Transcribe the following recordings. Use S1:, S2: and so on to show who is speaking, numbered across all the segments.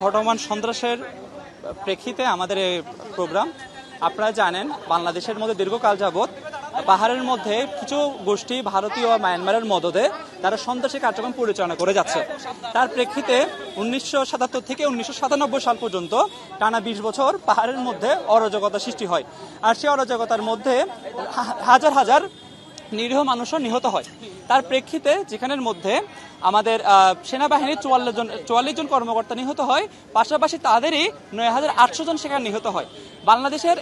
S1: ঘটমান সন্ত্রাসের প্রেক্ষিতে আমাদের এই প্রোগ্রাম। আপনারা জানেন বাংলাদেশের মধ্যে দীর্ঘকাল যাবৎ পাহাড়ের মধ্যে কিছু গোষ্ঠী ভারতীয় মায়ানমারের মদদে তারা সন্ত্রাসী কার্যক্রম পরিচালনা করে যাচ্ছে। তার প্রেক্ষিতে 1977 থেকে 1997 সাল পর্যন্ত টানা 20 বছর পাহাড়ের মধ্যে অরাজকতা সৃষ্টি হয়। আর সেই অরাজকতার মধ্যে হাজার হাজার নিরীহ মানুষও নিহত হয়। তার প্রেক্ষিতে যেখানের মধ্যে আমাদের সেনাবাহিনীর 44 জন কর্মকর্তা নিহত হয়, পাশাপাশি তাদেরই 9800 জন সেখানে নিহত হয়। বাংলাদেশের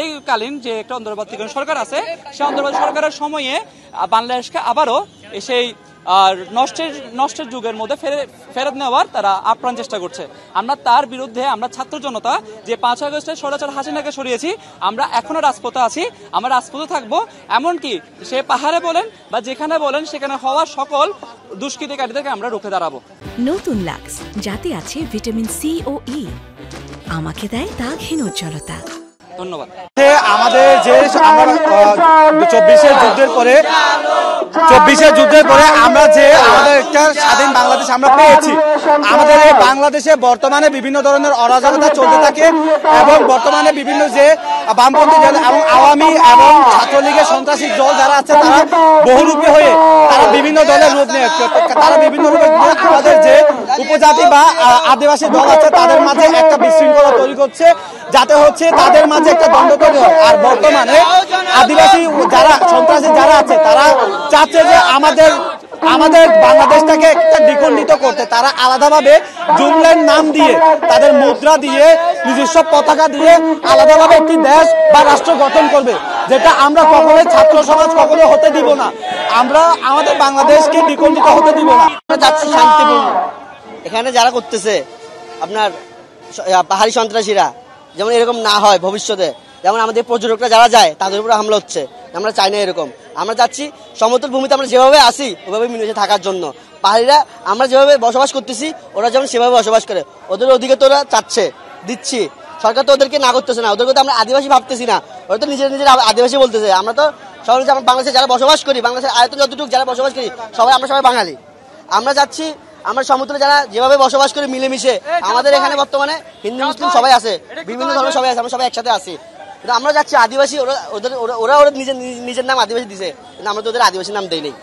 S1: এই কালীন যে একটা অন্তর্বর্তীকালীন সরকার আছে, সেই অন্তর্বর্তী সরকারের সময়ে বাংলাদেশকে আবারও সেই নষ্টের যুগের মধ্যে ফেরত নেওয়ার তারা আপ্রাণ চেষ্টা করছে। আমরা তার বিরুদ্ধে, আমরা ছাত্র জনতা যে 5 আগস্টে স্বৈরাচার হাসিনাকে সরিয়েছি, আমরা এখনো রাজপথে আছি, আমরা রাজপথে থাকবো। এমনকি সে পাহাড়ে বলেন বা যেখানে বলেন সেখানে হওয়া সকল দুষ্কৃতিকারীদেরকে আমরা রুখে দাঁড়াবো।
S2: নতুন লাক্স, যাতে আছে ভিটামিন সি ও ই, আমাকে দেয় দাগহীন উজ্জ্বলতা।
S1: ধন্যবাদ।
S3: আমাদের যে 24 যুদ্ধের পরে আমরা যে আমাদের একটা স্বাধীন বাংলাদেশ আমরা পেয়েছি, আমাদের এই বাংলাদেশে বর্তমানে বিভিন্ন ধরনের অরাজকতা চলতে থাকে এবং বর্তমানে বিভিন্ন যে বামপন্থী দল এবং আওয়ামী এবং ছাত্রলীগের সন্ত্রাসী দল যারা আছে তারা বহুরূপী হয়ে তারা বিভিন্ন দলের রূপ নিয়ে তারা বিভিন্ন রূপে আমাদের যে উপজাতি বা আদিবাসী দল আছে তাদের মাঝে একটা বিশৃঙ্খলা তৈরি করছে, যাতে হচ্ছে তাদের মাঝে একটা দ্বন্দ্ব তৈরি হয়। আর বর্তমানে আদিবাসী যারা সন্ত্রাসী যারা আছে তারা চাচ্ছে যে আমাদের বাংলাদেশটাকে একটা দ্বিখণ্ডিত করতে। তারা আলাদাভাবে জুমলাইন নাম দিয়ে, তাদের মুদ্রা দিয়ে, নিজস্ব পতাকা দিয়ে আলাদাভাবে একটি দেশ বা রাষ্ট্র গঠন করবে, যেটা আমরা কখনোই ছাত্র সমাজ কখনো হতে দিব না। আমরা আমাদের বাংলাদেশকে দ্বিখণ্ডিত হতে দিব না।
S4: যাচ্ছি শান্তিপূর্ণ। এখানে যারা করতেছে আপনার পাহাড়ি সন্ত্রাসীরা, যেমন এরকম না হয় ভবিষ্যতে, যেমন আমাদের পর্যটকরা যারা যায় তাদের উপরে হামলা হচ্ছে, আমরা চাই না এরকম। আমরা চাচ্ছি সমতল ভূমিতে আমরা যেভাবে আসি ওইভাবে মিলেমিশে থাকার জন্য। পাহাড়িরা আমরা যেভাবে বসবাস করতেছি ওরা যেমন সেভাবে বসবাস করে, ওদের অধিকার তো ওরা চাচ্ছে, দিচ্ছি। সরকার তো ওদেরকে না করতেছে না, ওদেরকে তো আমরা আদিবাসী ভাবতেছি না, ওরা তো নিজের আদিবাসী বলতেছে। আমরা তো সবাই বাংলাদেশে যারা বসবাস করি, বাংলাদেশের আয়তন যতটুকু যারা বসবাস করি আমরা সবাই বাঙালি। আমরা চাচ্ছি আমরা সমুদ্রে যারা যেভাবে বসবাস করি মিলেমিশে, আমাদের এখানে বর্তমানে হিন্দু মুসলিম সবাই আছে, বিভিন্ন ধর্মের সবাই আছে, আমরা সবাই একসাথে আছি। কিন্তু আমরা যাচ্ছি আদিবাসী, ওরা নিজের নাম আদিবাসী দিছে, কিন্তু আমরা তো ওদের আদিবাসী নাম দেই নেই।